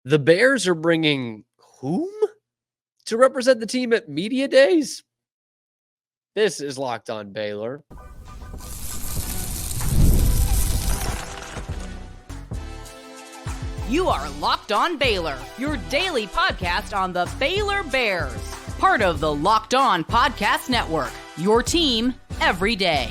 The Bears are bringing whom to represent the team at media days? This is Locked On Baylor. You are Locked On Baylor, your daily podcast on the Baylor Bears. Part of the Locked On Podcast Network, your team every day.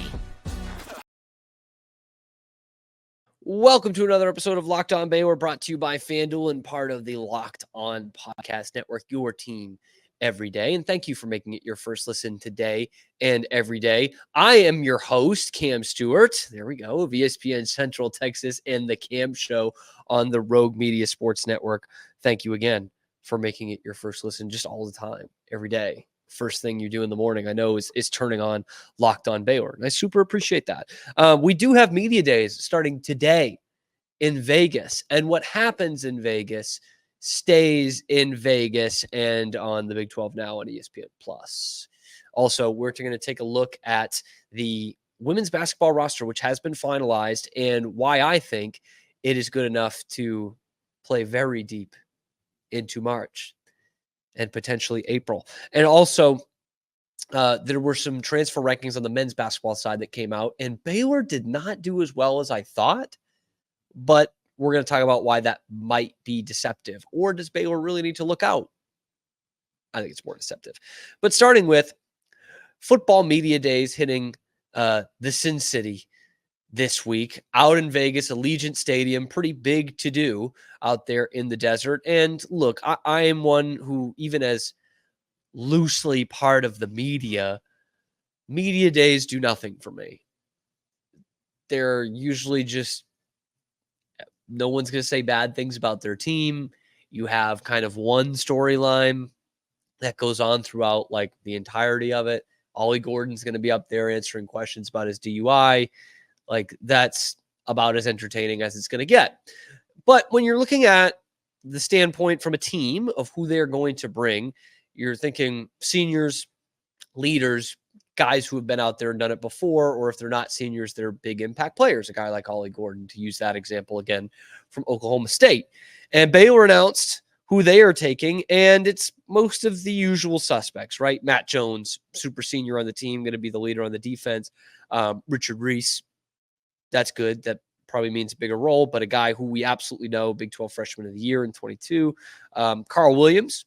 Welcome to another episode of Locked On Baylor, brought to you by FanDuel and part of the Locked On Podcast Network, your team every day. And thank you for making it your first listen today and every day. I am your host, Cam Stewart. There we go, of ESPN Central Texas and the Cam Show on the Rogue Media Sports Network. Thank you again for making it your first listen just all the time, every day. First thing you do in the morning, I know, is turning on Locked On Baylor. And I super appreciate that. We do have media days starting today in Vegas. And what happens in Vegas stays in Vegas and on the Big 12 Now on ESPN+. Also, we're going to take a look at the women's basketball roster, which has been finalized, and why I think it is good enough to play very deep into March and potentially April. And also, there were some transfer rankings on the men's basketball side that came out, and Baylor did not do as well as I thought, but we're going to talk about why that might be deceptive. Or does Baylor really need to look out? I think it's more deceptive. But starting with football media days hitting the Sin City this week out in Vegas, Allegiant Stadium, pretty big to do out there in the desert. And look, I am one who, even as loosely part of the media days do nothing for me. They're usually just, no one's going to say bad things about their team. You have kind of one storyline that goes on throughout like the entirety of it. Ollie Gordon's going to be up there answering questions about his DUI. Like, that's about as entertaining as it's going to get. But when you're looking at the standpoint from a team of who they're going to bring, you're thinking seniors, leaders, guys who have been out there and done it before, or if they're not seniors, they're big impact players, a guy like Ollie Gordon, to use that example again from Oklahoma State. And Baylor announced who they are taking, and it's most of the usual suspects, right? Matt Jones, super senior on the team, going to be the leader on the defense. Richard Reese, that's good. That probably means a bigger role, but a guy who we absolutely know, Big 12 Freshman of the Year in 22. Carl Williams,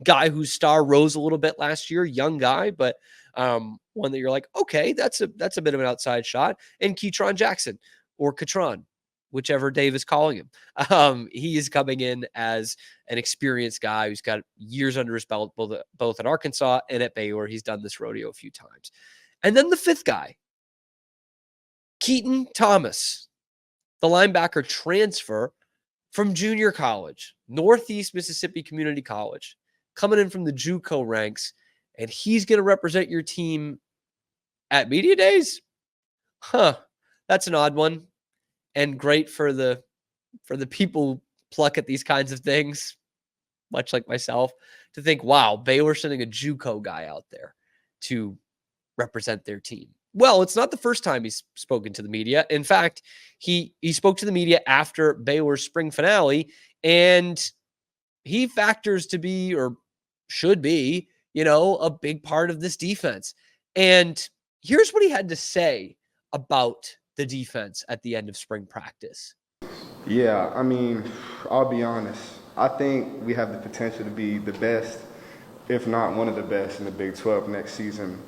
guy whose star rose a little bit last year, young guy, but one that you're like, okay, that's a bit of an outside shot. And Keaton Jackson, or Catron, whichever Dave is calling him. He is coming in as an experienced guy who's got years under his belt, both at Arkansas and at Baylor. He's done this rodeo a few times. And then the fifth guy, Keaton Thomas, the linebacker transfer from junior college, Northeast Mississippi Community College, coming in from the JUCO ranks, and he's going to represent your team at media days? That's an odd one, and great for the people who pluck at these kinds of things, much like myself, to think, wow, Baylor sending a JUCO guy out there to represent their team. Well, it's not the first time he's spoken to the media. In fact, he spoke to the media after Baylor's spring finale, and he factors to be, or should be, a big part of this defense. And here's what he had to say about the defense at the end of spring practice. Yeah, I mean, I'll be honest. I think we have the potential to be the best, if not one of the best, in the Big 12 next season.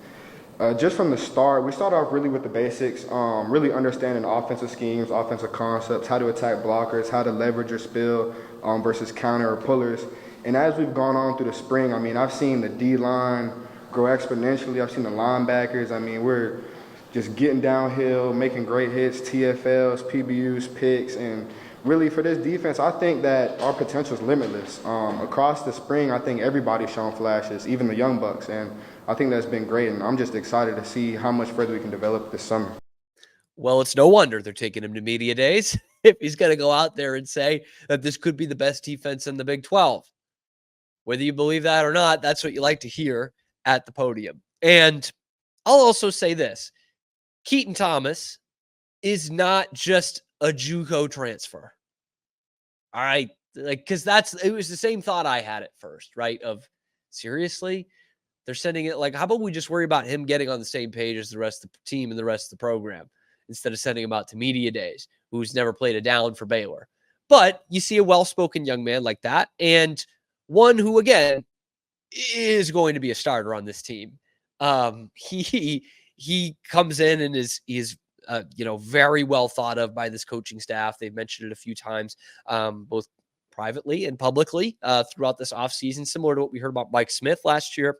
Just from the start, we start off really with the basics, really understanding offensive schemes, offensive concepts, how to attack blockers, how to leverage your spill versus counter or pullers. And as we've gone on through the spring, I mean, I've seen the D-line grow exponentially. I've seen the linebackers. I mean, we're just getting downhill, making great hits, TFLs, PBUs, picks. And really for this defense, I think that our potential is limitless. Across the spring, I think everybody's shown flashes, even the young bucks. And I think that's been great. And I'm just excited to see how much further we can develop this summer. Well, it's no wonder they're taking him to media days if he's going to go out there and say that this could be the best defense in the Big 12. Whether you believe that or not, that's what you like to hear at the podium. And I'll also say this. Keaton Thomas is not just a JUCO transfer. All right. Like, because it was the same thought I had at first, right? Of seriously, they're sending it like, how about we just worry about him getting on the same page as the rest of the team and the rest of the program instead of sending him out to media days, who's never played a down for Baylor. But you see a well-spoken young man like that, and one who, again, is going to be a starter on this team. He comes in and is very well thought of by this coaching staff. They've mentioned it a few times, both privately and publicly throughout this offseason, similar to what we heard about Mike Smith last year.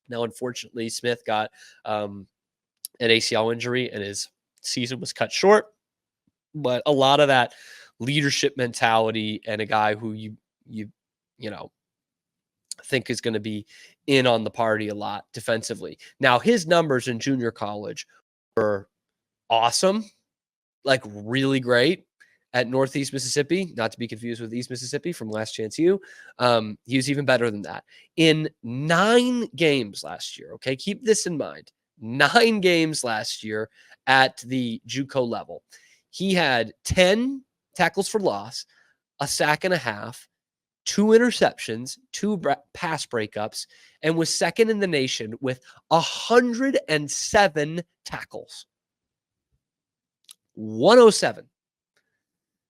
Now, unfortunately, Smith got an ACL injury and his season was cut short. But a lot of that leadership mentality and a guy who you think is going to be in on the party a lot defensively. Now, his numbers in junior college were awesome, like really great at Northeast Mississippi, not to be confused with East Mississippi from Last Chance U. He was even better than that. In 9 games last year, okay, keep this in mind, 9 games last year at the JUCO level, he had 10 tackles for loss, a sack and a half, 2 interceptions, 2 pass breakups, and was second in the nation with 107 tackles. 107.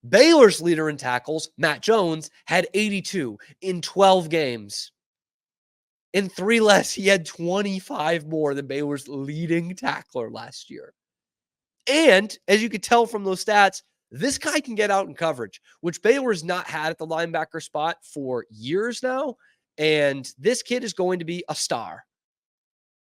Baylor's leader in tackles, Matt Jones, had 82 in 12 games. In 3 less, he had 25 more than Baylor's leading tackler last year. And as you could tell from those stats, this guy can get out in coverage, which Baylor has not had at the linebacker spot for years now. And this kid is going to be a star.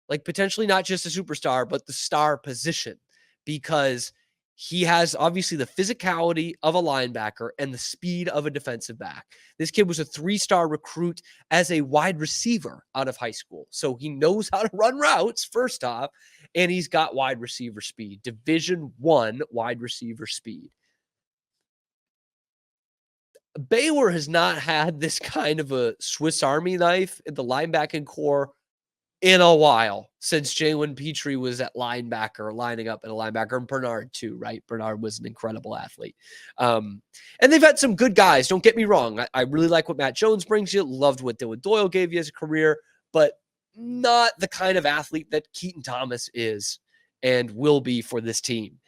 Like, potentially not just a superstar, but the star position, because he has obviously the physicality of a linebacker and the speed of a defensive back. This kid was a 3-star recruit as a wide receiver out of high school. So he knows how to run routes, first off, and he's got wide receiver speed, Division I wide receiver speed. Baylor has not had this kind of a Swiss Army knife in the linebacking core in a while, since Jalen Petrie was at linebacker, lining up at a linebacker, and Bernard too, right? Bernard was an incredible athlete. And they've had some good guys, don't get me wrong. I really like what Matt Jones brings you, loved what Dylan Doyle gave you as a career, but not the kind of athlete that Keaton Thomas is and will be for this team.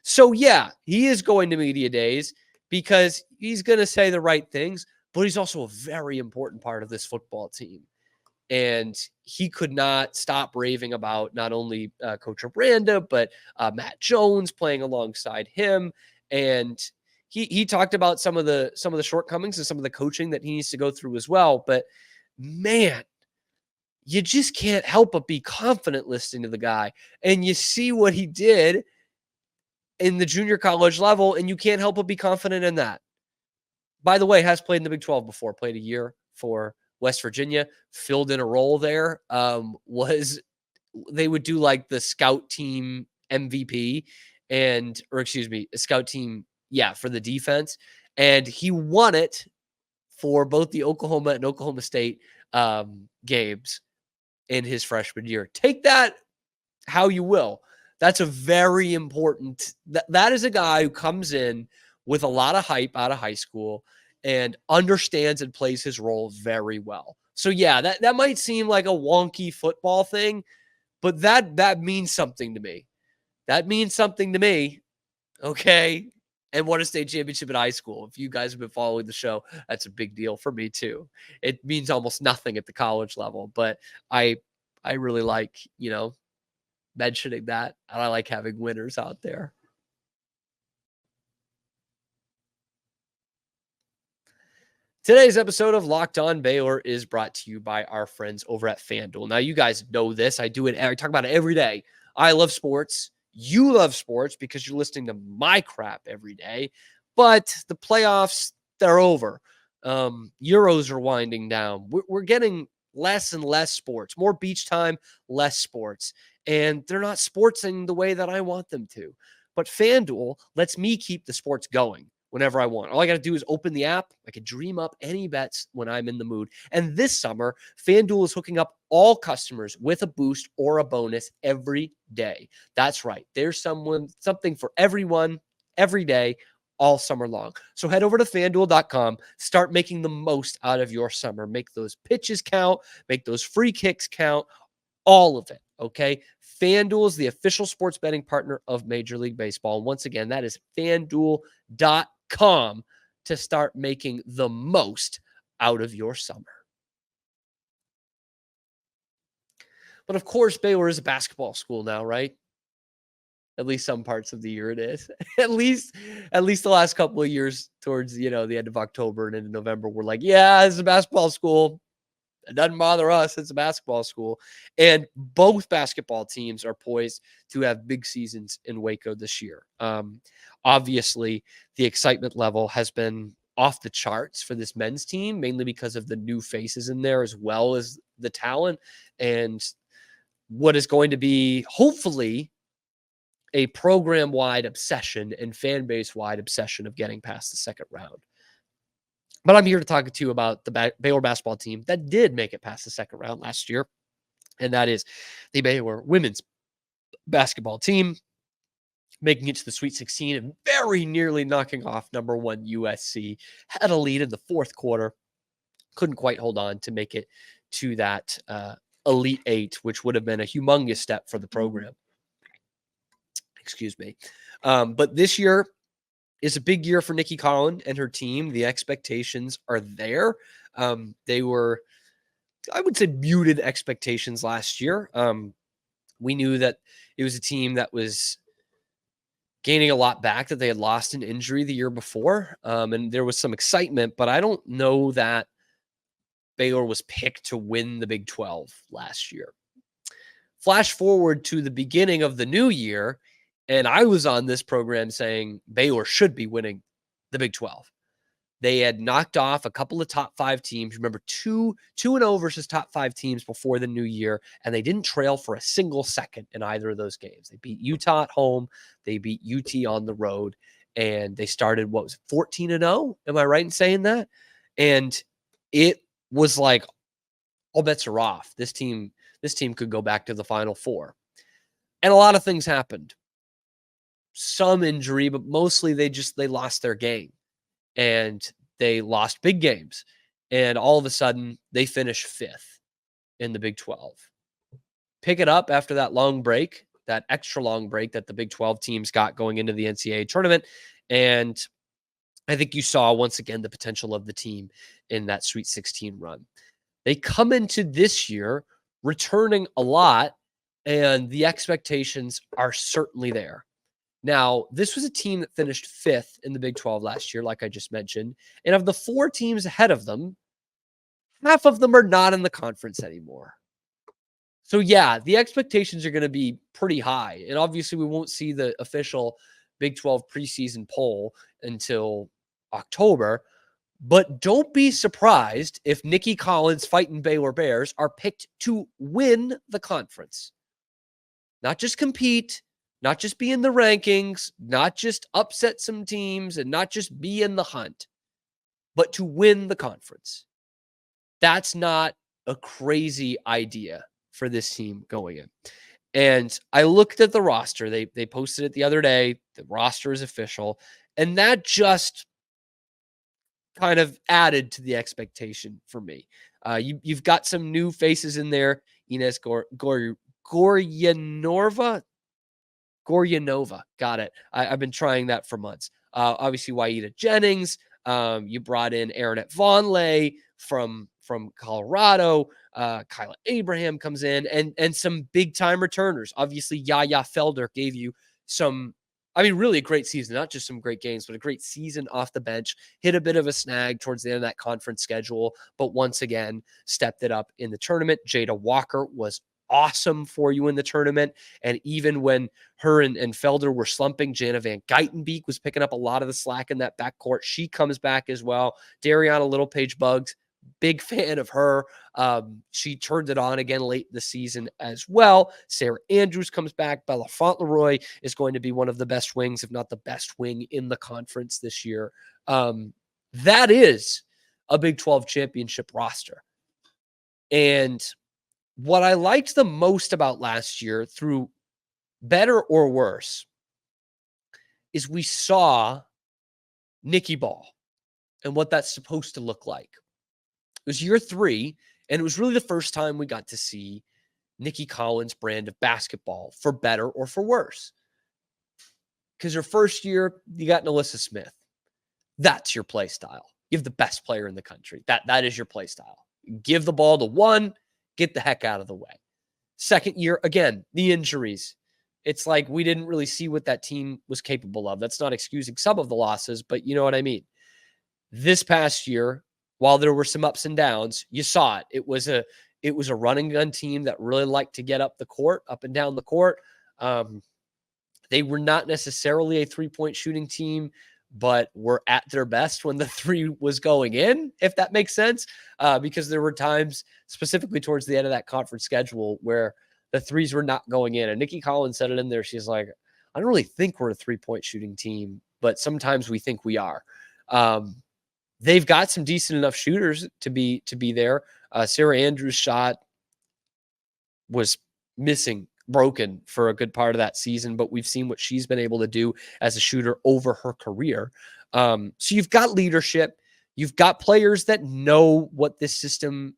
So yeah, he is going to media days because he's going to say the right things, but he's also a very important part of this football team. And he could not stop raving about not only Coach Aranda, but Matt Jones playing alongside him. And he talked about some of the shortcomings and some of the coaching that he needs to go through as well. But man, you just can't help but be confident listening to the guy. And you see what he did in the junior college level, and you can't help but be confident in that. By the way, has played in the Big 12 before, played a year for West Virginia, filled in a role there. They would do like the scout team MVP a scout team, for the defense. And he won it for both the Oklahoma and Oklahoma State games in his freshman year. Take that how you will. That's a very important, that is a guy who comes in with a lot of hype out of high school and understands and plays his role very well. So yeah, that might seem like a wonky football thing, but that means something to me. That means something to me. Okay. And won a state championship in high school. If you guys have been following the show, that's a big deal for me too. It means almost nothing at the college level, but I really like, mentioning that. And I like having winners out there. Today's episode of Locked On Baylor is brought to you by our friends over at FanDuel. Now, you guys know this. I talk about it every day. I love sports. You love sports because you're listening to my crap every day. But the playoffs, they're over. Euros are winding down. We're getting less and less sports. More beach time, less sports. And they're not sportsing the way that I want them to. But FanDuel lets me keep the sports going whenever I want. All I got to do is open the app. I can dream up any bets when I'm in the mood. And this summer, FanDuel is hooking up all customers with a boost or a bonus every day. That's right. There's something for everyone every day, all summer long. So head over to FanDuel.com, start making the most out of your summer. Make those pitches count, make those free kicks count, all of it, okay? FanDuel is the official sports betting partner of Major League Baseball. And once again, that is FanDuel.com to start making the most out of your summer. But of course, Baylor is a basketball school now, right? At least some parts of the year it is. at least the last couple of years towards, the end of October and into November, we're like, yeah, it's a basketball school. It doesn't bother us. It's a basketball school. And both basketball teams are poised to have big seasons in Waco this year. Obviously, the excitement level has been off the charts for this men's team, mainly because of the new faces in there, as well as the talent and what is going to be hopefully a program-wide obsession and fan base-wide obsession of getting past the second round. But I'm here to talk to you about the Baylor basketball team that did make it past the second round last year, and that is the Baylor women's basketball team, making it to the Sweet 16 and very nearly knocking off number one USC. Had a lead in the fourth quarter, couldn't quite hold on to make it to that Elite Eight, which would have been a humongous step for the program. Excuse me. But this year is a big year for Nikki Collin and her team. The expectations are there. They were, I would say, muted expectations last year. We knew that it was a team that was gaining a lot back, that they had lost an injury the year before. And there was some excitement, but I don't know that Baylor was picked to win the Big 12 last year. Flash forward to the beginning of the new year, and I was on this program saying Baylor should be winning the Big 12. They had knocked off a couple of top five teams. Remember, 2-0 versus top five teams before the new year, and they didn't trail for a single second in either of those games. They beat Utah at home. They beat UT on the road, and they started, 14-0? Am I right in saying that? And it was like, all bets are off. This team could go back to the Final Four. And a lot of things happened. Some injury, but mostly they lost their game. And they lost big games. And all of a sudden, they finished fifth in the Big 12. Pick it up after that long break, that extra long break that the Big 12 teams got going into the NCAA tournament. And I think you saw, once again, the potential of the team in that Sweet 16 run. They come into this year returning a lot, and the expectations are certainly there. Now, this was a team that finished fifth in the Big 12 last year, like I just mentioned. And of the four teams ahead of them, half of them are not in the conference anymore. So, yeah, the expectations are going to be pretty high. And obviously, we won't see the official Big 12 preseason poll until October. But don't be surprised if Nikki Collins fighting Baylor Bears are picked to win the conference. Not just compete, not just be in the rankings, not just upset some teams, and not just be in the hunt, but to win the conference. That's not a crazy idea for this team going in. And I looked at the roster. They posted it the other day. The roster is official. And that just kind of added to the expectation for me. You've got some new faces in there. Ines Goryanova. Got it. I've been trying that for months. Obviously, Waida Jennings. You brought in Aaronette Vonleh from Colorado. Kyla Abraham comes in, and some big-time returners. Obviously, Yaya Felder gave you some, really a great season. Not just some great games, but a great season off the bench. Hit a bit of a snag towards the end of that conference schedule, but once again, stepped it up in the tournament. Jada Walker was awesome for you in the tournament. And even when her and Felder were slumping, Jana Van Geitenbeek was picking up a lot of the slack in that backcourt. She comes back as well. Dariana Littlepage Bugs, big fan of her. She turned it on again late in the season as well. Sarah Andrews comes back. Bella Fauntleroy is going to be one of the best wings, if not the best wing in the conference this year. That is a Big 12 championship roster. And what I liked the most about last year, through better or worse, is we saw Nikki Ball and what that's supposed to look like. It was year 3, and it was really the first time we got to see Nikki Collins' brand of basketball, for better or for worse. Because her first year, you got Nalissa Smith. That's your play style. You have the best player in the country. That is your play style. Give the ball to one, get the heck out of the way. Second year, again, the injuries. It's like we didn't really see what that team was capable of. That's not excusing some of the losses, but you know what I mean. This past year, while there were some ups and downs, you saw it. It was a running gun team that really liked to get up and down the court. They were not necessarily a three-point shooting team, but were at their best when the three was going in, if that makes sense, because there were times, specifically towards the end of that conference schedule, where the threes were not going in. And Nikki Collins said it in there. She's like, I don't really think we're a three-point shooting team, but sometimes we think we are. They've got some decent enough shooters to be there. Sarah Andrews' shot was broken for a good part of that season, but we've seen what she's been able to do as a shooter over her career. So you've got leadership, you've got players that know what this system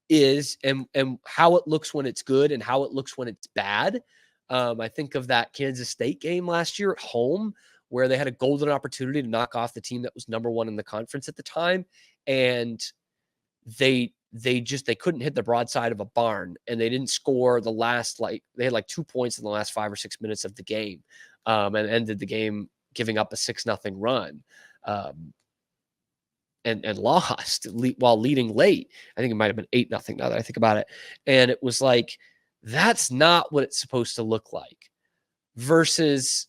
is and how it looks when it's good and how it looks when it's bad. I think of that Kansas State game last year at home, where they had a golden opportunity to knock off the team that was number 1 in the conference at the time. And they couldn't hit the broadside of a barn, and they didn't score the last, they had 2 points in the last 5 or 6 minutes of the game, and ended the game giving up a 6-0 run, and lost while leading late. I think it might've been 8-0 now that I think about it. And it was like, that's not what it's supposed to look like, versus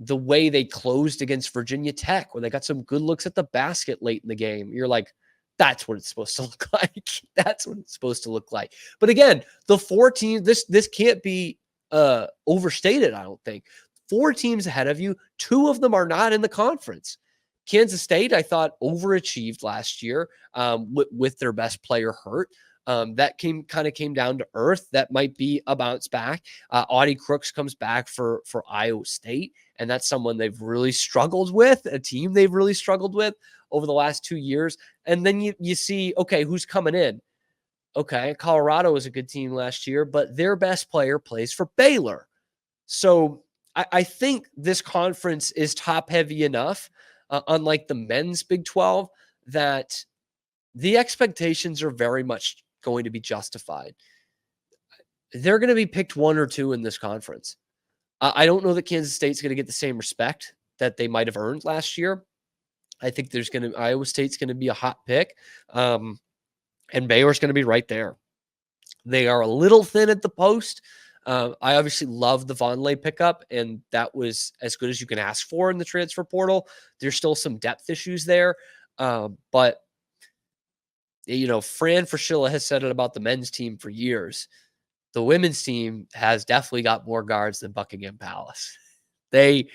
the way they closed against Virginia Tech, where they got some good looks at the basket late in the game. You're like, that's what it's supposed to look like. That's what it's supposed to look like. But again, the 4 teams, this can't be overstated, I don't think. 4 teams ahead of you, 2 of them are not in the conference. Kansas State, I thought, overachieved last year with their best player hurt. That came down to earth. That might be a bounce back. Audie Crooks comes back for Iowa State, and that's someone they've really struggled with, a team they've really struggled with over the last 2 years. And then you see, okay, who's coming in? Okay, Colorado was a good team last year, but their best player plays for Baylor. So I think this conference is top-heavy enough, unlike the men's Big 12, that the expectations are very much going to be justified. They're going to be picked 1 or 2 in this conference. I don't know that Kansas State's going to get the same respect that they might have earned last year. I think Iowa State's going to be a hot pick, and Baylor's going to be right there. They are a little thin at the post. I obviously love the Vonleh pickup, and that was as good as you can ask for in the transfer portal. There's still some depth issues there, but Fran Fraschilla has said it about the men's team for years. The women's team has definitely got more guards than Buckingham Palace. They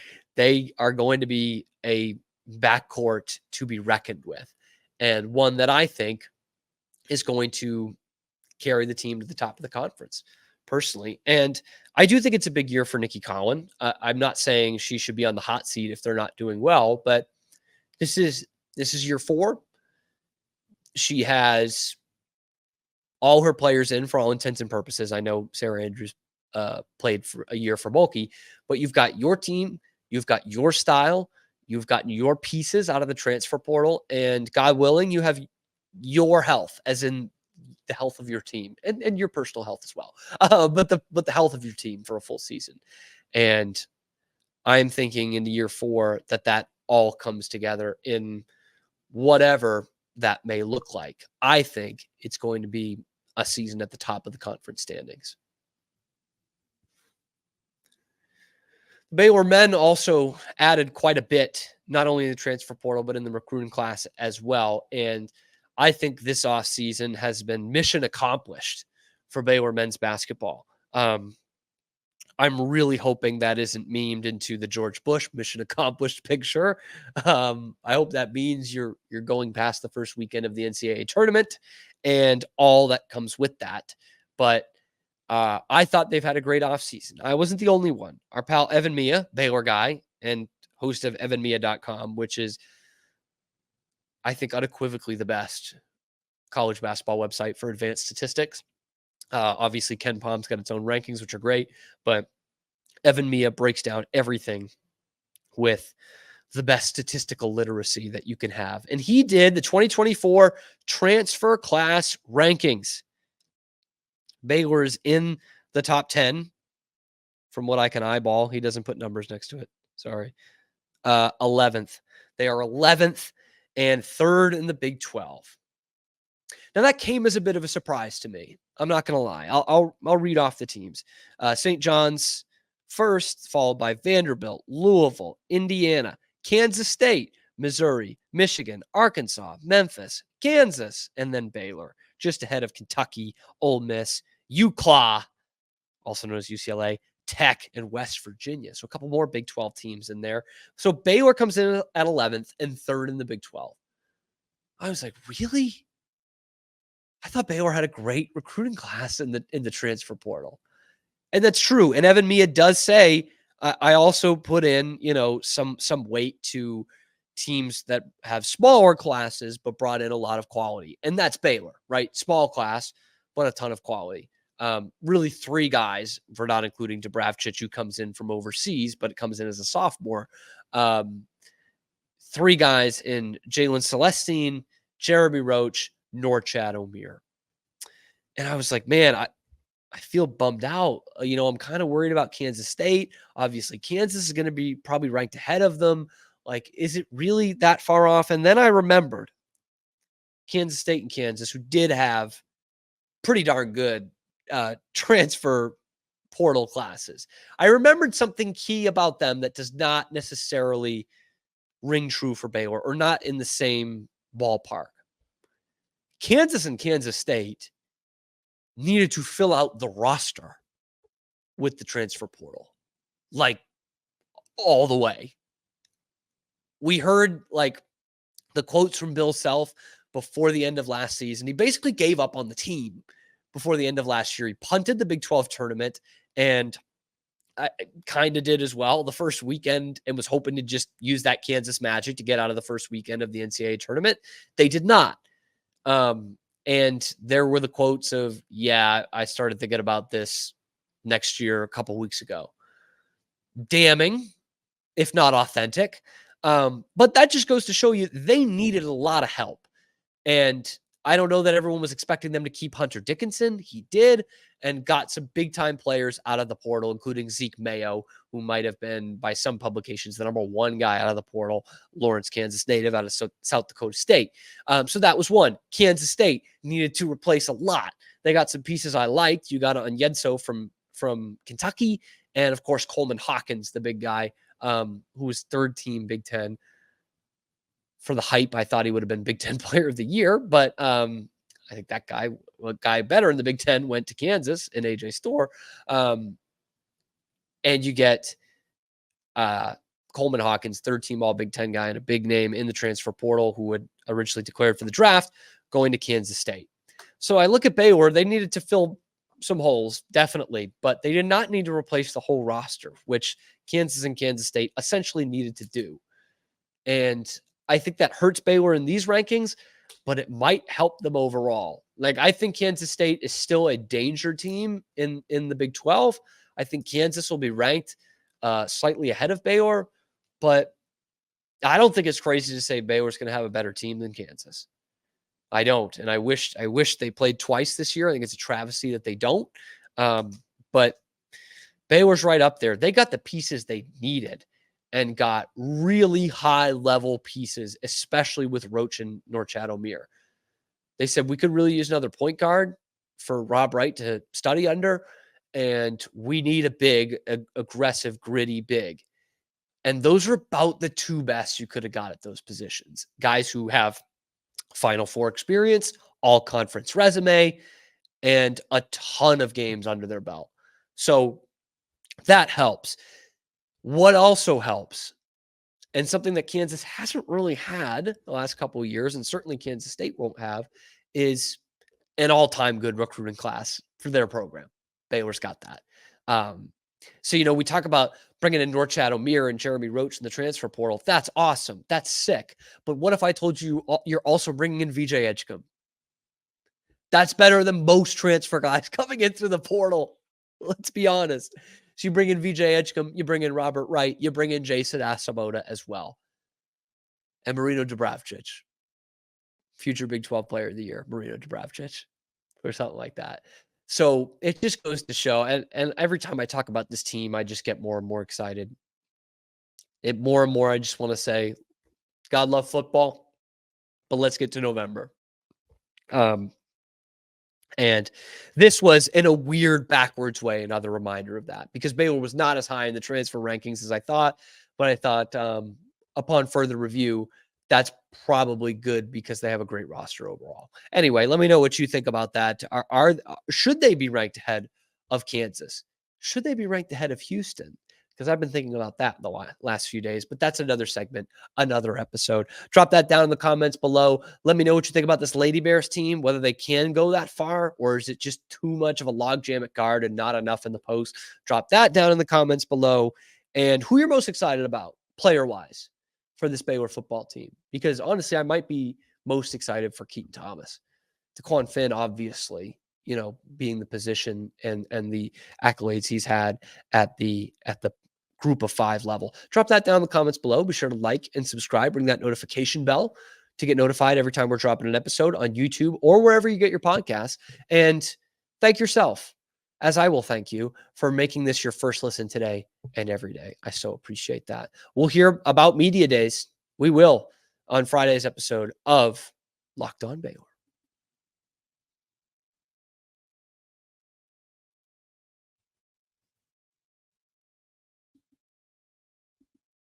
are going to be a backcourt to be reckoned with, and one that I think is going to carry the team to the top of the conference, personally. And I do think it's a big year for Nikki Collins. I'm not saying she should be on the hot seat if they're not doing well, but this is year 4. She has all her players in for all intents and purposes. I know Sarah Andrews played for a year for Bulky, but you've got your team, you've got your style, you've got your pieces out of the transfer portal, and God willing, you have your health, as in the health of your team and your personal health as well. But the health of your team for a full season. And I'm thinking into year 4 that all comes together in whatever that may look like. I think it's going to be a season at the top of the conference standings. Baylor men also added quite a bit, not only in the transfer portal, but in the recruiting class as well. And I think this offseason has been mission accomplished for Baylor men's basketball. I'm really hoping that isn't memed into the George Bush mission accomplished picture. I hope that means you're going past the first weekend of the NCAA tournament and all that comes with that. But I thought they've had a great offseason. I wasn't the only one. Our pal Evan Mia, Baylor guy and host of evanmia.com, which is I think, unequivocally the best college basketball website for advanced statistics. Obviously, Ken Palm's got its own rankings, which are great, but Evan Mia breaks down everything with the best statistical literacy that you can have. And he did the 2024 transfer class rankings. Baylor's in the top 10 from what I can eyeball. He doesn't put numbers next to it. Sorry. 11th. They are 11th and 3rd in the Big 12. Now that came as a bit of a surprise to me. I'm not going to lie. I'll read off the teams. St. John's first, followed by Vanderbilt, Louisville, Indiana, Kansas State, Missouri, Michigan, Arkansas, Memphis, Kansas, and then Baylor, just ahead of Kentucky, Ole Miss, UCLA, also known as UCLA, Tech, and West Virginia. So a couple more Big 12 teams in there. So Baylor comes in at 11th and 3rd in the Big 12. I was like, really? I thought Baylor had a great recruiting class in the transfer portal. And that's true. And Evan Mia does say, I also put in, some weight to teams that have smaller classes, but brought in a lot of quality. And that's Baylor, right? Small class, but a ton of quality. Really 3 guys, for not including Dubravcic, who comes in from overseas, but it comes in as a sophomore. 3 guys in Jalen Celestine, Jeremy Roach, Norchad Omier. And I was like, man, I feel bummed out. I'm kind of worried about Kansas State. Obviously, Kansas is going to be probably ranked ahead of them. Like, is it really that far off? And then I remembered Kansas State and Kansas, who did have pretty darn good transfer portal classes. I remembered something key about them that does not necessarily ring true for Baylor, or not in the same ballpark. Kansas and Kansas State needed to fill out the roster with the transfer portal, like all the way. We heard like the quotes from Bill Self before the end of last season. He basically gave up on the team before the end of last year. He punted the Big 12 tournament, and I kind of did as well the first weekend, and was hoping to just use that Kansas magic to get out of the first weekend of the NCAA tournament. They did not. And there were the quotes of, yeah, I started thinking about this next year a couple weeks ago. Damning, if not authentic. But that just goes to show you they needed a lot of help. And I don't know that everyone was expecting them to keep Hunter Dickinson. He did, and got some big-time players out of the portal, including Zeke Mayo, who might have been, by some publications, the number 1 guy out of the portal, Lawrence, Kansas native out of South Dakota State. So that was one. Kansas State needed to replace a lot. They got some pieces I liked. You got Onyenso from Kentucky, and, of course, Coleman Hawkins, the big guy, who was 3rd team Big Ten. For the hype, I thought he would have been Big Ten Player of the Year, but I think that guy better in the Big Ten went to Kansas in AJ Storr. And you get Coleman Hawkins, 3rd team All Big Ten guy, and a big name in the transfer portal who had originally declared for the draft, going to Kansas State. So I look at Baylor. They needed to fill some holes, definitely, but they did not need to replace the whole roster, which Kansas and Kansas State essentially needed to do. And I think that hurts Baylor in these rankings, but it might help them overall. Like, I think Kansas State is still a danger team in the Big 12. I think Kansas will be ranked slightly ahead of Baylor, but I don't think it's crazy to say Baylor's going to have a better team than Kansas. I don't, and I wish they played twice this year. I think it's a travesty that they don't. But Baylor's right up there. They got the pieces they needed, and got really high-level pieces, especially with Roach and Norchad Omier. They said, we could really use another point guard for Rob Wright to study under, and we need a big, aggressive, gritty big. And those are about the 2 best you could have got at those positions. Guys who have Final Four experience, all-conference resume, and a ton of games under their belt. So that helps. What also helps, and something that Kansas hasn't really had the last couple of years, and certainly Kansas State won't have, is an all-time good recruiting class for their program. Baylor's got that. So, we talk about bringing in Norchad O'Meara and Jeremy Roach in the transfer portal. That's awesome. That's sick. But what if I told you you're also bringing in VJ Edgecombe? That's better than most transfer guys coming in through the portal. Let's be honest. So you bring in VJ Edgecombe, you bring in Robert Wright, you bring in Jason Asamoah as well. And Marino Dubravcic, future Big 12 player of the year, Marino Dubravcic, or something like that. So it just goes to show, and every time I talk about this team, I just get more and more excited. More and more, I just want to say, God love football, but let's get to November. And this was, in a weird backwards way, another reminder of that, because Baylor was not as high in the transfer rankings as I thought, but I thought upon further review, that's probably good because they have a great roster overall. Anyway, let me know what you think about that. Should they be ranked ahead of Kansas? Should they be ranked ahead of Houston? Because I've been thinking about that the last few days, but that's another segment, another episode. Drop that down in the comments below. Let me know what you think about this Lady Bears team, whether they can go that far, or is it just too much of a logjam at guard and not enough in the post? Drop that down in the comments below. And who you're most excited about, player-wise, for this Baylor football team. Because honestly, I might be most excited for Keaton Thomas. DeQuan Finn, obviously, being the position and the accolades he's had at the group of 5 level. Drop that down in the comments below. Be sure to like and subscribe. Ring that notification bell to get notified every time we're dropping an episode on YouTube or wherever you get your podcasts. And thank yourself, as I will thank you, for making this your first listen today and every day. I so appreciate that. We'll hear about media days. We will on Friday's episode of Locked On Baylor.